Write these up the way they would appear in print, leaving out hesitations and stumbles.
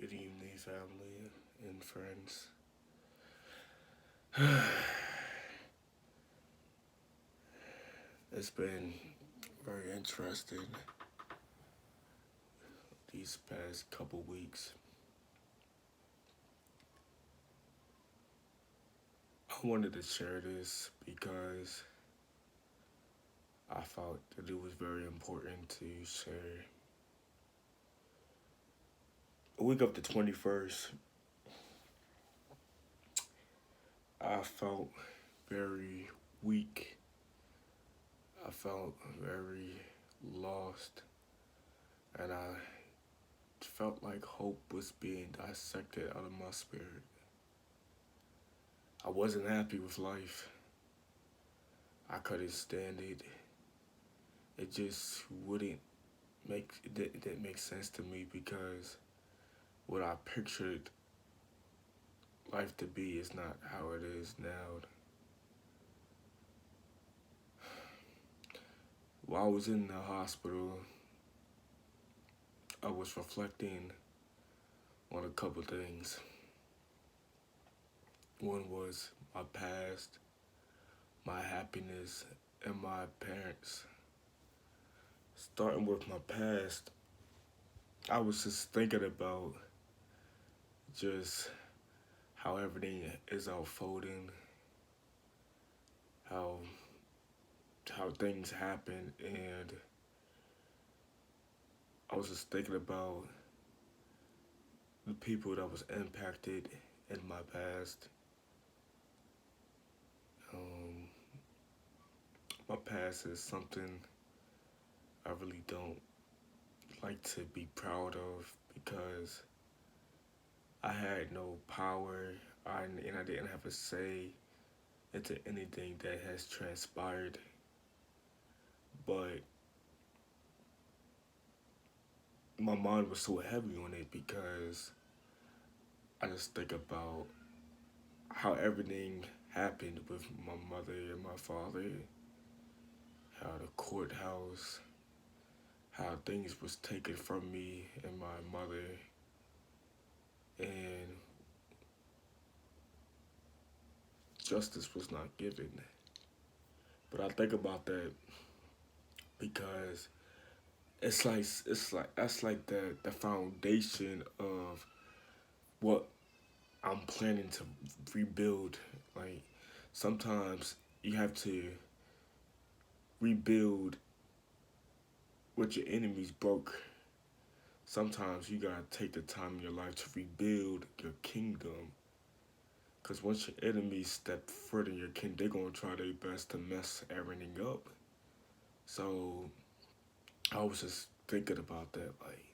Good evening, family and friends. It's been very interesting these past couple weeks. I wanted to share this because I felt that it was very important to share. A week of the 21st, I felt very weak. I felt very lost, and I felt like hope was being dissected out of my spirit. I wasn't happy with life. I couldn't stand it. It just wouldn't it didn't make sense to me because what I pictured life to be is not how it is now. While I was in the hospital, I was reflecting on a couple things. One was my past, my happiness, and my parents. Starting with my past, I was just thinking about just how everything is unfolding, how things happen, and I was just thinking about the people that was impacted in my past. Um, my past is something I really don't like to be proud of because I had no power and I didn't have a say into anything that has transpired. But my mind was so heavy on it because I just think about how everything happened with my mother and my father, how the courthouse, how things was taken from me and my mother, and justice was not given. But I think about that because it's like that's like the foundation of what I'm planning to rebuild. Like sometimes you have to rebuild what your enemies broke. Sometimes you gotta take the time in your life to rebuild your kingdom. Cause once your enemies step foot in your kingdom, they're gonna try their best to mess everything up. So I was just thinking about that, like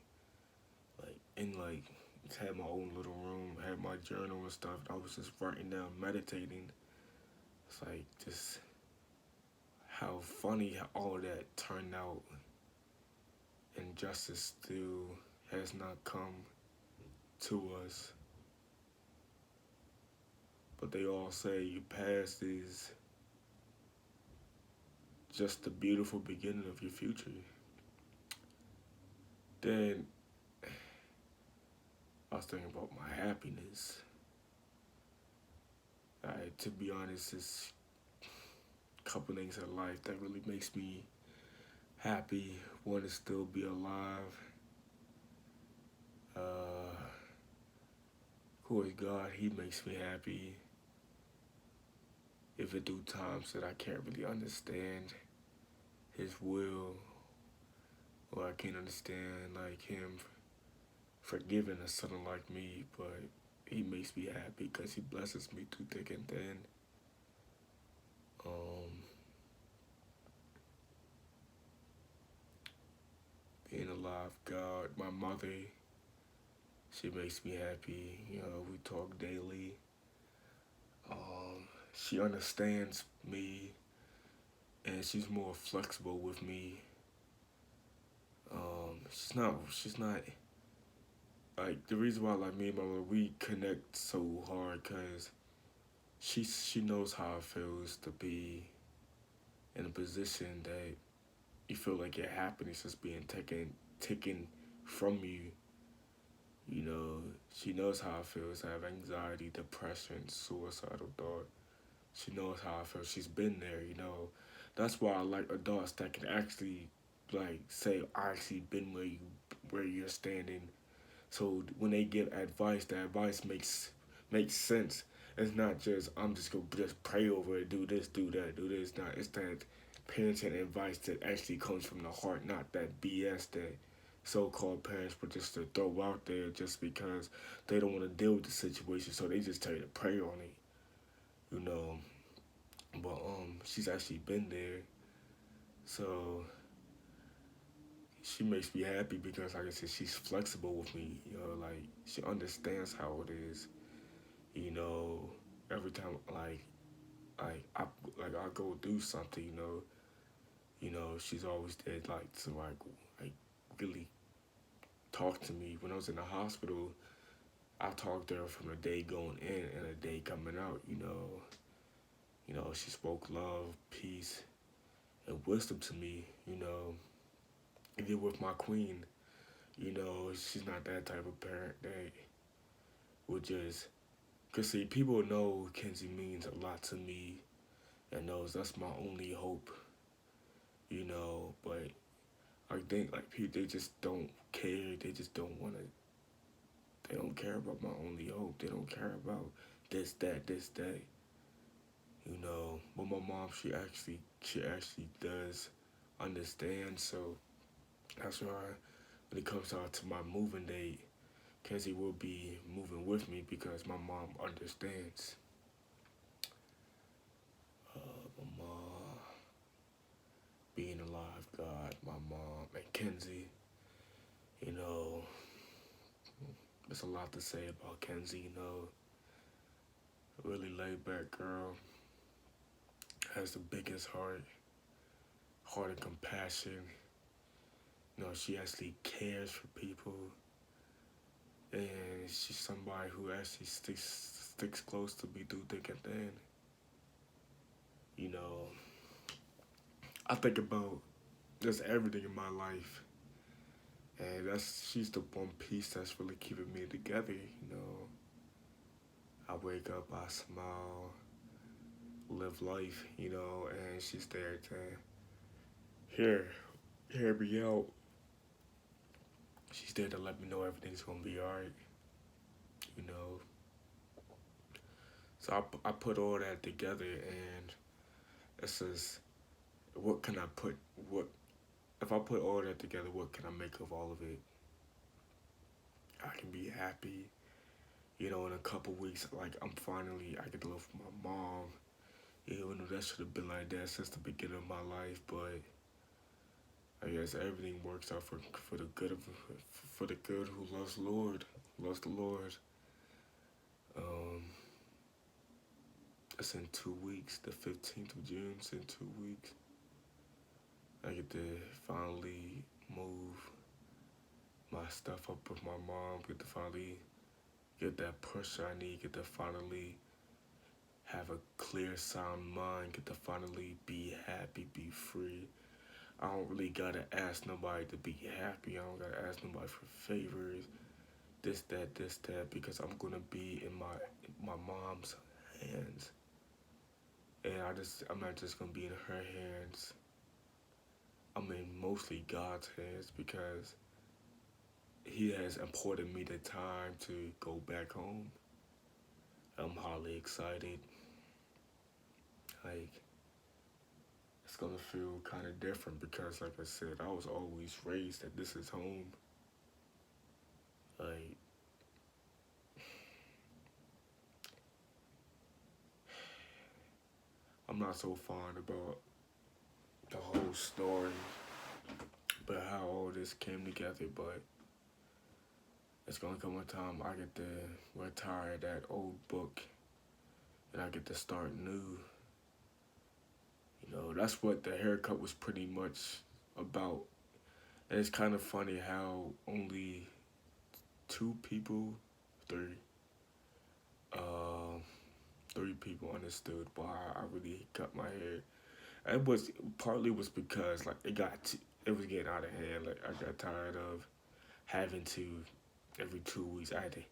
had my own little room, had my journal and stuff. I was just writing down, meditating. It's like just how funny how all that turned out, and justice still has not come to us. But they all say your past is just the beautiful beginning of your future. Then I was thinking about my happiness. To be honest, it's a couple things in life that really makes me happy. One is still be alive. Uh, of course, God, He makes me happy. If it do times that I can't really understand His will, or I can't understand like Him forgiving a son like me, but He makes me happy because He blesses me through thick and thin. Um, Being alive, God, my mother, she makes me happy. You know, we talk daily. She understands me, and she's more flexible with me. She's not like the reason why like me and my mother we connect so hard because she knows how it feels to be in a position that you feel like your happiness is being taken from you. You know, She knows how it feels to have anxiety, depression, suicidal thought. She knows how I feel. She's been there, you know. That's why I like adults that can actually like say I actually been where you're standing. So when they give advice, the advice makes sense. It's not just I'm just gonna just pray over it, do this, do that, do this. Not it's that parenting advice that actually comes from the heart, not that BS that so-called parents would just to throw out there just because they don't want to deal with the situation. So they just tell you to pray on it, you know. But she's actually been there, so she makes me happy because, like I said, she's flexible with me. You know, like she understands how it is. You know, every time I go do something, she's always there, like to like really talk to me. When I was in the hospital, I talked to her from the day going in and the day coming out. She spoke love, peace, and wisdom to me. And then with my queen, she's not that type of parent that would just. Cause see, people know Kenzie means a lot to me, and knows that's my only hope. But I think like people they just don't care. They just don't wanna. They don't care about my only hope. They don't care about this, that. But my mom, she actually does understand. So that's why when it comes out to my moving date, Kenzie will be moving with me because my mom understands. My mom being alive, God, my mom, and Kenzie. You know, there's a lot to say about Kenzie. A really laid back girl, has the biggest heart of compassion. She actually cares for people, and she's somebody who actually sticks close to me through thick and thin. You know, I think about just everything in my life, and she's the one piece that's really keeping me together. I wake up, I smile, live life, and she's there to hear hear me out. She's there to let me know everything's gonna be alright. You know, so I put all that together, and it says, what can I put? What if I put all that together? What can I make of all of it? I can be happy. In a couple weeks, like I get to live with my mom. Even though that should have been like that since the beginning of my life, but I guess everything works out for the good who loves the Lord. Um, it's in 2 weeks, the 15th of June. It's in 2 weeks. I get to finally move my stuff up with my mom. Get to finally get that push I need. Get to finally have a clear, sound mind. Get to finally be happy, be free. I don't really gotta ask nobody to be happy. I don't gotta ask nobody for favors. This, that, because I'm gonna be in my mom's hands, and I'm not just gonna be in her hands. I'm in mostly God's hands because He has afforded me the time to go back home. I'm highly excited. Like it's gonna feel kind of different because, like I said, I was always raised that this is home. Like I'm not so fond about the whole story, but how all this came together. But it's gonna come a time I get to retire that old book, and I get to start new. That's what the haircut was pretty much about. And it's kind of funny how only two people, three, uh, three people understood why I really cut my hair. It was partly was because like it was getting out of hand. Like I got tired of having to every 2 weeks. I had to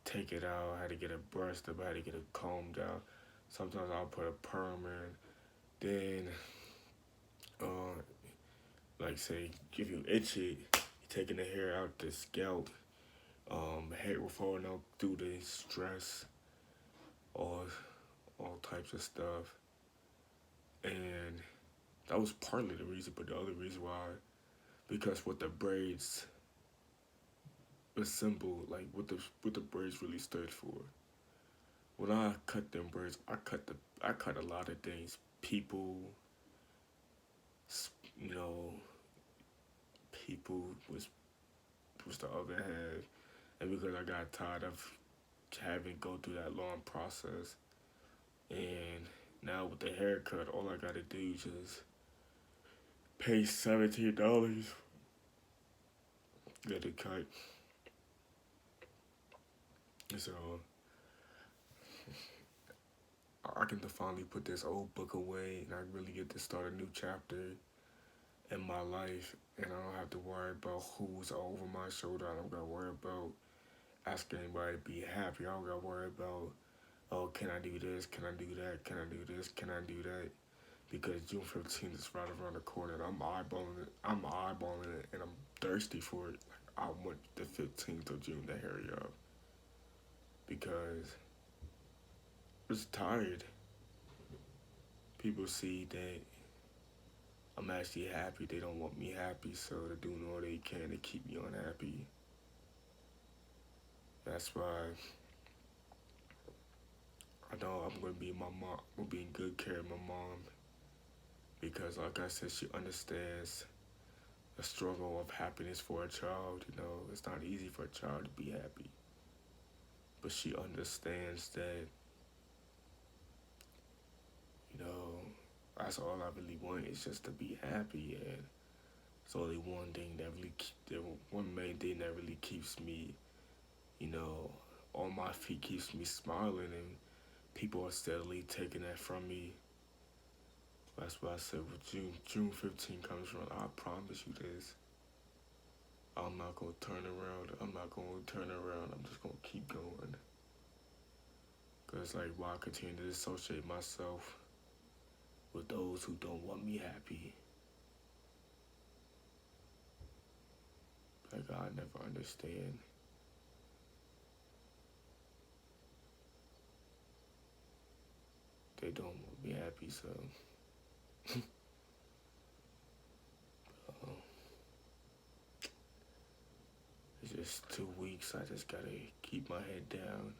take it out. I had to get it brushed up. I had to get it combed out. Sometimes I'll put a perm in. Then, uh, like say, if you itch it, you're taking the hair out the scalp. Hair will falling out through the stress, all all types of stuff, and that was partly the reason. But the other reason why, because what the braids assemble, like what the braids really stood for. When I cut them braids, I cut a lot of things. People, you know, people was the other half, and because I got tired of having to go through that long process, and now with the haircut, all I gotta do is just pay $17, get it cut. So I can finally put this old book away, and I really get to start a new chapter in my life, and I don't have to worry about who's over my shoulder. I don't gotta worry about asking anybody to be happy. I don't gotta worry about, oh, can I do this? Can I do that? Can I do this? Can I do that? Because June 15th is right around the corner, and I'm eyeballing it. And I'm thirsty for it. Like, I want the 15th of June to hurry up because I'm just tired. People see that I'm actually happy. They don't want me happy, so they're doing all they can to keep me unhappy. That's why I know I'm gonna be my mom. I'm gonna be in good care of my mom because, like I said, she understands the struggle of happiness for a child. You know, it's not easy for a child to be happy, but she understands that. You know, that's all I really want is just to be happy, and it's only one thing that really, the one main thing that really keeps me, you know, on my feet, keeps me smiling, and people are steadily taking that from me. That's why I said when June 15 comes around, I promise you this. I'm not gonna turn around. I'm not gonna turn around. I'm just gonna keep going. Cause like, why continue to associate myself with those who don't want me happy? Like, I never understand. They don't want me happy, so uh, it's just 2 weeks. I just gotta keep my head down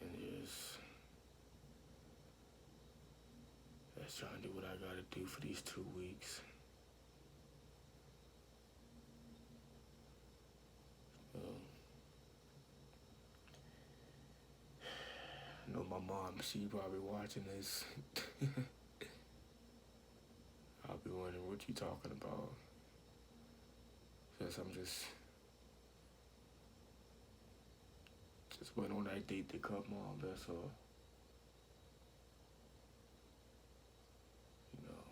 and just try and do what I gotta do for these 2 weeks. Um, I know my mom, she probably watching this. I'll be wondering what you talking about. Cause I'm just waiting on that date to come on. That's all. You know,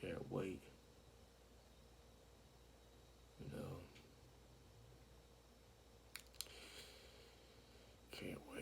can't wait. You know, can't wait.